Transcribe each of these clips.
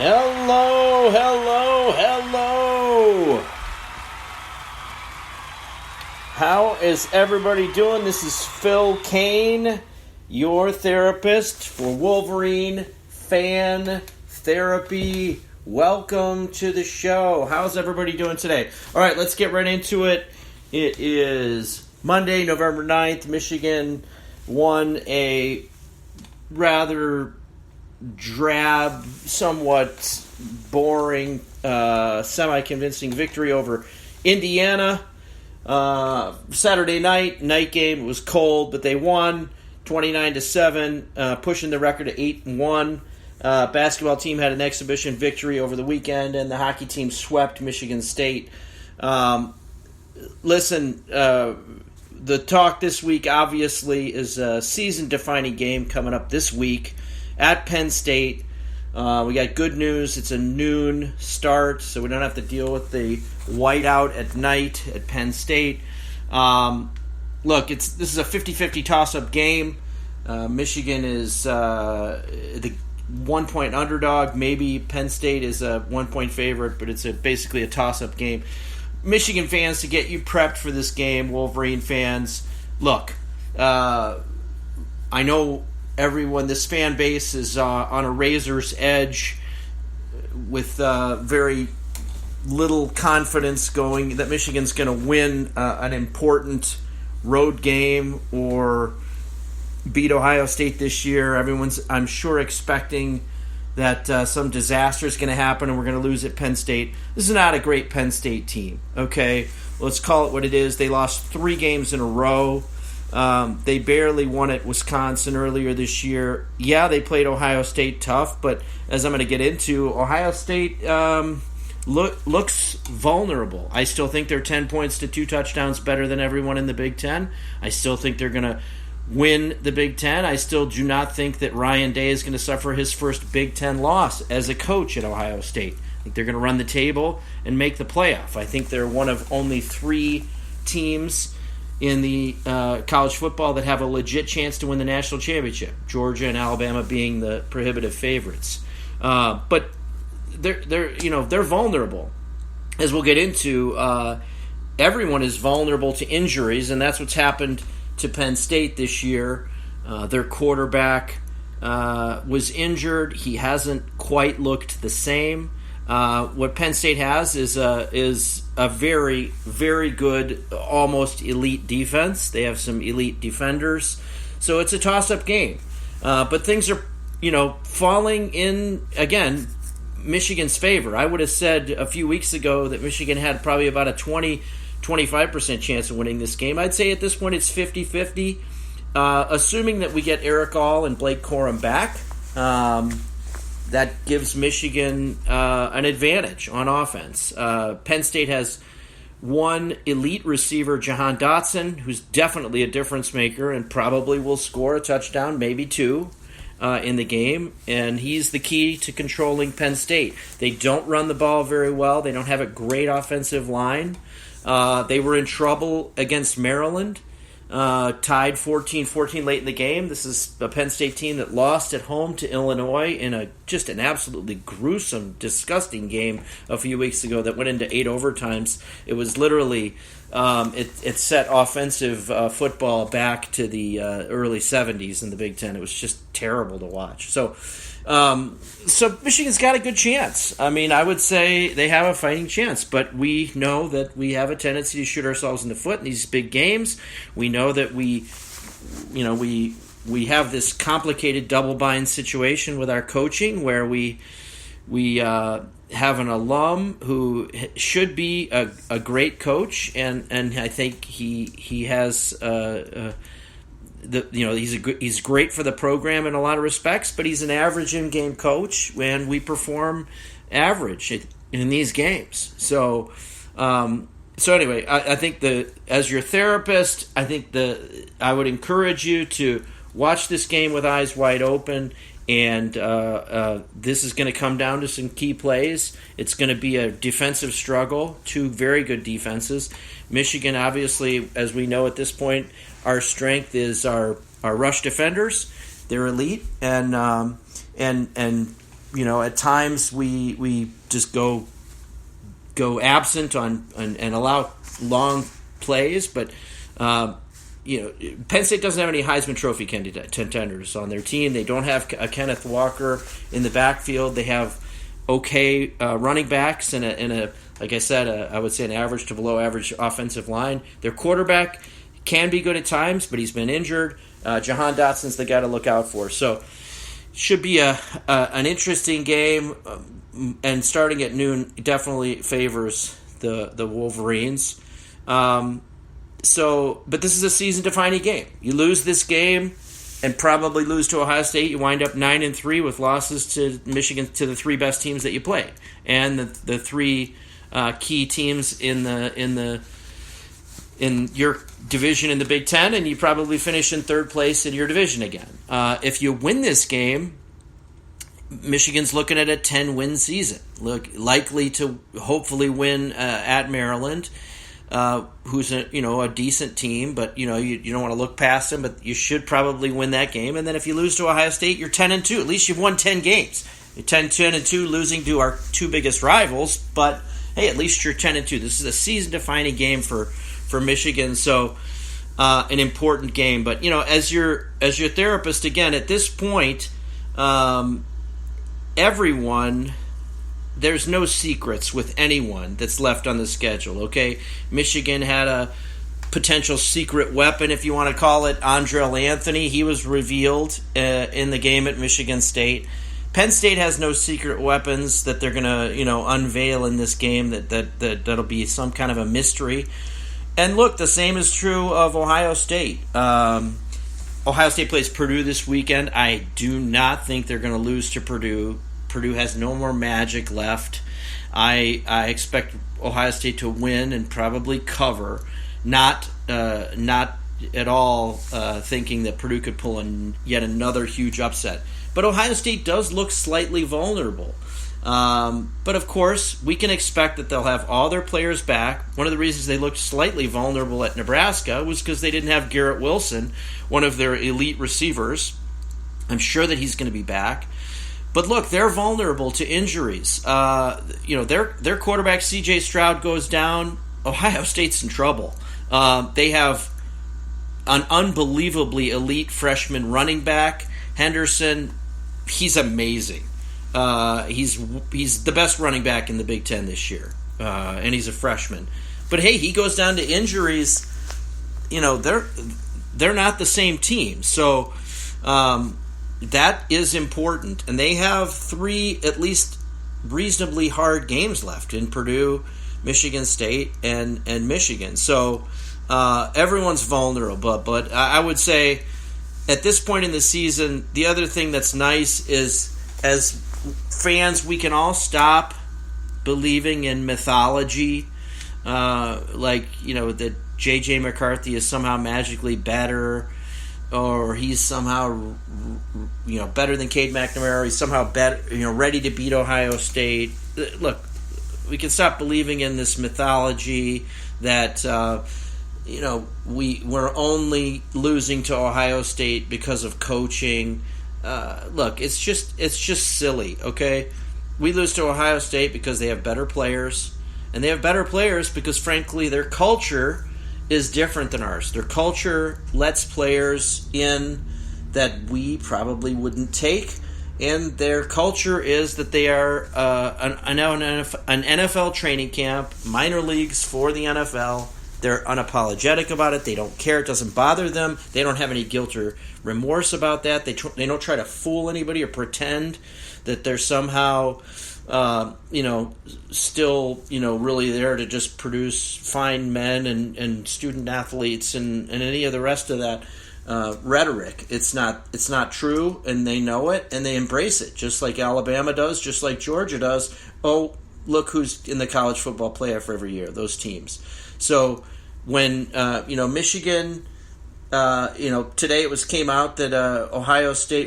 Hello, hello, hello. How is everybody doing? This is Phil Kain, your therapist for Wolverine Fan Therapy. Welcome to the show. How's everybody doing today? All right, let's get right into it. It is Monday, November 9th. Michigan won a rather drab, somewhat boring, semi-convincing victory over Indiana. Saturday night game. It was cold, but they won 29-7, pushing the record to 8-1. Basketball team had an exhibition victory over the weekend, and the hockey team swept Michigan State. Listen, the talk this week obviously is a season-defining game coming up this week at Penn State. We got good news. It's a noon start, so we don't have to deal with the whiteout at night at Penn State. Look, this is a 50-50 toss-up game. Michigan is the 1-point underdog. Maybe Penn State is a 1-point favorite, but it's basically a toss-up game. Michigan fans, to get you prepped for this game, Wolverine fans, look, I know everyone, this fan base is on a razor's edge with very little confidence going that Michigan's going to win an important road game or beat Ohio State this year. Everyone's, I'm sure, expecting that some disaster is going to happen and we're going to lose at Penn State. This is not a great Penn State team, okay? Let's call it what it is. They lost 3 games in a row. They barely won at Wisconsin earlier this year. Yeah, they played Ohio State tough, but as I'm going to get into, Ohio State looks vulnerable. I still think they're 10 points to 2 touchdowns better than everyone in the Big Ten. I still think they're going to win the Big Ten. I still do not think that Ryan Day is going to suffer his first Big Ten loss as a coach at Ohio State. I think they're going to run the table and make the playoff. I think they're one of only 3 teams in the college football that have a legit chance to win the national championship, Georgia and Alabama being the prohibitive favorites. But they're vulnerable. As we'll get into, everyone is vulnerable to injuries, and that's what's happened to Penn State this year. Their quarterback was injured. He hasn't quite looked the same. What Penn State has is a very, very good, almost elite defense. They have some elite defenders. So it's a toss-up game. But things are, falling in, again, Michigan's favor. I would have said a few weeks ago that Michigan had probably about a 25% chance of winning this game. I'd say at this point it's 50-50. Assuming that we get Eric All and Blake Corum back, that gives Michigan an advantage on offense. Penn State has one elite receiver, Jahan Dotson, who's definitely a difference maker and probably will score a touchdown, maybe 2, in the game. And he's the key to controlling Penn State. They don't run the ball very well. They don't have a great offensive line. They were in trouble against Maryland, tied 14-14 late in the game. This is a Penn State team that lost at home to Illinois in just an absolutely gruesome, disgusting game a few weeks ago that went into 8 overtimes. It was literally, it set offensive football back to the early 70s in the Big Ten. It was just terrible to watch. So Michigan's got a good chance. I mean, I would say they have a fighting chance, but we know that we have a tendency to shoot ourselves in the foot in these big games. We know that we have this complicated double bind situation with our coaching where we have an alum who should be a great coach, and I think he has he's great for the program in a lot of respects, but he's an average in-game coach when we perform average in these games. So anyway, I think as your therapist, I think I would encourage you to watch this game with eyes wide open. And this is going to come down to some key plays. It's going to be a defensive struggle, 2 very good defenses. Michigan, obviously, as we know at this point, our strength is our rush defenders. They're elite, and at times we just go absent on and allow long plays, but Penn State doesn't have any Heisman Trophy contenders on their team. They don't have a Kenneth Walker in the backfield. They have okay running backs and a like I said, I would say an average to below average offensive line. Their quarterback can be good at times, but he's been injured. Jahan Dotson's the guy to look out for. So should be an interesting game, and starting at noon definitely favors the Wolverines. But this is a season-defining game. You lose this game and probably lose to Ohio State, you wind up 9-3 with losses to Michigan, to the three best teams that you played, and the three key teams in your division in the Big Ten, and you probably finish in third place in your division again. If you win this game, Michigan's looking at a 10-win season, likely to hopefully win at Maryland, who's a decent team, but you don't want to look past them, but you should probably win that game. And then if you lose to Ohio State, you're 10-2. At least you've won 10 games. You're 10-2, losing to our two biggest rivals, but hey, at least you're 10-2. This is a season-defining game for Michigan, so an important game. But as your therapist, again, at this point, everyone, there's no secrets with anyone that's left on the schedule. Okay, Michigan had a potential secret weapon, if you want to call it, Andrel Anthony. He was revealed in the game at Michigan State. Penn State has no secret weapons that they're going to, unveil in this game. That'll be some kind of a mystery. And look, the same is true of Ohio State. Ohio State plays Purdue this weekend. I do not think they're going to lose to Purdue. Purdue has no more magic left. I expect Ohio State to win and probably cover. Not at all thinking that Purdue could pull yet another huge upset. But Ohio State does look slightly vulnerable. But of course, we can expect that they'll have all their players back. One of the reasons they looked slightly vulnerable at Nebraska was because they didn't have Garrett Wilson, one of their elite receivers. I'm sure that he's going to be back. But look, they're vulnerable to injuries. Their quarterback, C.J. Stroud, goes down. Ohio State's in trouble. They have an unbelievably elite freshman running back, Henderson. He's amazing. He's the best running back in the Big Ten this year, and he's a freshman. But hey, he goes down to injuries. They're not the same team, so that is important. And they have three at least reasonably hard games left in Purdue, Michigan State, and Michigan. So everyone's vulnerable. But I would say at this point in the season, the other thing that's nice is, as fans, we can all stop believing in mythology, that J.J. McCarthy is somehow magically better, or he's somehow better than Cade McNamara, or he's somehow better, ready to beat Ohio State. Look, we can stop believing in this mythology that we're only losing to Ohio State because of coaching. Look, it's just silly, okay? We lose to Ohio State because they have better players, and they have better players because, frankly, their culture is different than ours. Their culture lets players in that we probably wouldn't take, and their culture is that they are an NFL training camp, minor leagues for the NFL. They're unapologetic about it. They don't care. It doesn't bother them. They don't have any guilt or remorse about that. They don't try to fool anybody or pretend that they're somehow, still, really there to just produce fine men and student athletes and any of the rest of that rhetoric. It's not true, and they know it, and they embrace it, just like Alabama does, just like Georgia does. Oh, look who's in the college football playoff every year, those teams. So when Michigan, today it came out that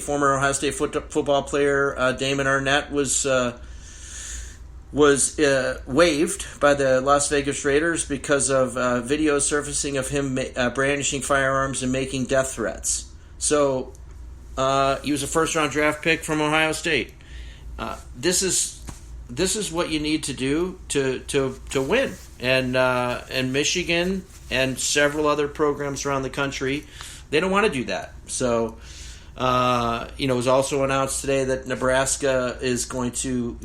former Ohio State football player Damon Arnett was waived by the Las Vegas Raiders because of video surfacing of him brandishing firearms and making death threats. So he was a first-round draft pick from Ohio State. this is what you need to do to win. And Michigan and several other programs around the country, they don't want to do that. So, it was also announced today that Nebraska is going to,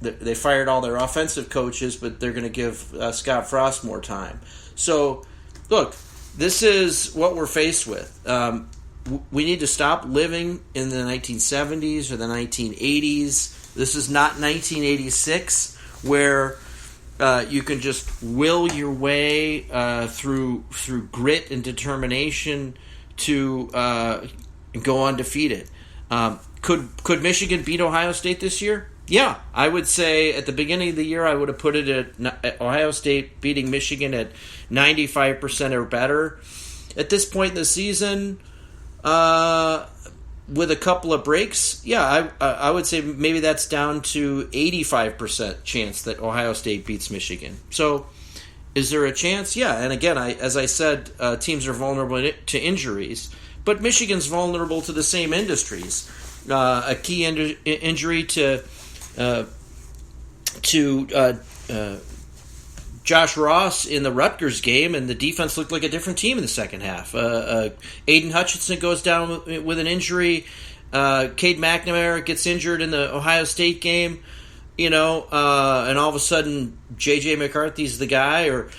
they fired all their offensive coaches, but they're going to give Scott Frost more time. So, look, this is what we're faced with. We need to stop living in the 1970s or the 1980s. This is not 1986 where you can just will your way through grit and determination to go undefeated. Could Michigan beat Ohio State this year? Yeah, I would say at the beginning of the year I would have put it at Ohio State beating Michigan at 95% or better. At this point in the season, with a couple of breaks, yeah, I would say maybe that's down to 85% chance that Ohio State beats Michigan. So, is there a chance? Yeah, and again, as I said, teams are vulnerable to injuries, but Michigan's vulnerable to the same industries. A key injury to Josh Ross in the Rutgers game, and the defense looked like a different team in the second half. Aiden Hutchinson goes down with an injury. Cade McNamara gets injured in the Ohio State game, and all of a sudden J.J. McCarthy's the guy, or,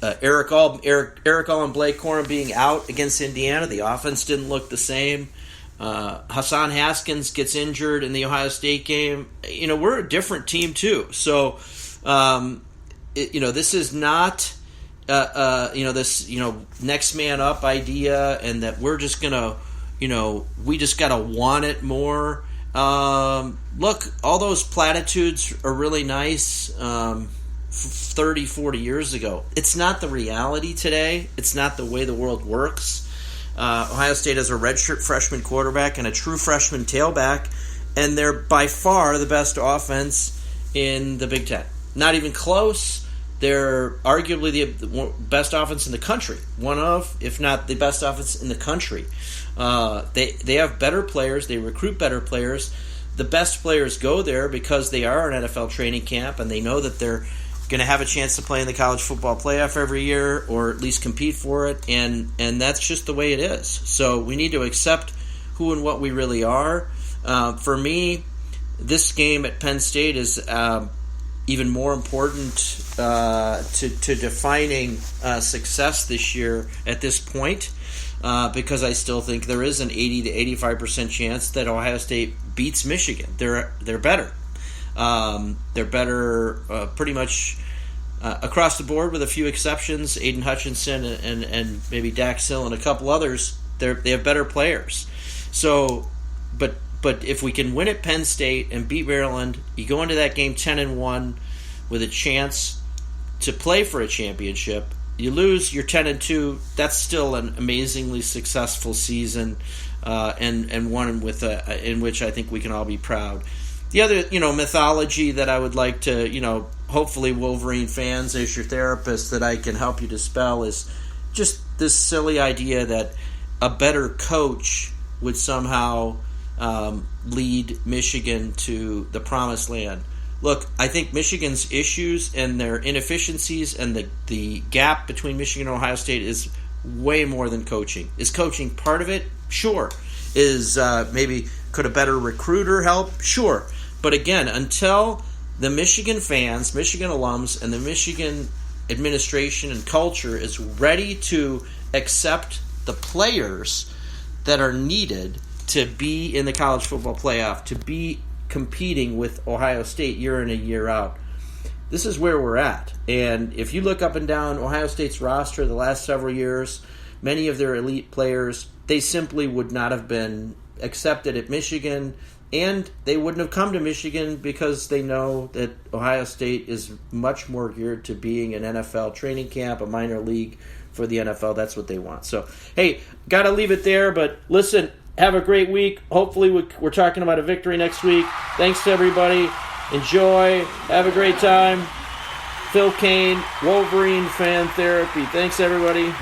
Eric All and Blake Corum being out against Indiana. The offense didn't look the same. Hassan Haskins gets injured in the Ohio State game. We're a different team too. So, this is not, this, next man up idea, and that we're just gonna, we just gotta want it more. Look, all those platitudes are really nice 30, 40 years ago. It's not the reality today. It's not the way the world works. Ohio State has a redshirt freshman quarterback and a true freshman tailback, and they're by far the best offense in the Big Ten. Not even close. They're arguably the best offense in the country. One of, if not the best offense in the country. They have better players. They recruit better players. The best players go there because they are an NFL training camp, and they know that they're going to have a chance to play in the college football playoff every year, or at least compete for it, and that's just the way it is. So we need to accept who and what we really are. For me, this game at Penn State is even more important to defining success this year at this point, because I still think there is an 80 to 85% chance that Ohio State beats Michigan. They're better. They're better pretty much across the board, with a few exceptions. Aiden Hutchinson and maybe Dax Hill and a couple others. They have better players. So, but if we can win at Penn State and beat Maryland, you go into that game 10-1 with a chance to play for a championship. You lose, you're 10-2. That's still an amazingly successful season, and one in which I think we can all be proud. The other, mythology that I would like to, hopefully Wolverine fans, as your therapist, that I can help you dispel, is just this silly idea that a better coach would somehow lead Michigan to the promised land. Look, I think Michigan's issues and their inefficiencies and the gap between Michigan and Ohio State is way more than coaching. Is coaching part of it? Sure. Is maybe could a better recruiter help? Sure. But again, until the Michigan fans, Michigan alums, and the Michigan administration and culture is ready to accept the players that are needed to be in the college football playoff, to be competing with Ohio State year in and year out, this is where we're at. And if you look up and down Ohio State's roster the last several years, many of their elite players, they simply would not have been accepted at Michigan, and they wouldn't have come to Michigan because they know that Ohio State is much more geared to being an NFL training camp, a minor league for the NFL. That's what they want. So, hey, got to leave it there, but listen, have a great week. Hopefully we're talking about a victory next week. Thanks to everybody. Enjoy. Have a great time. Phil Kain, Wolverine Fan Therapy. Thanks, everybody.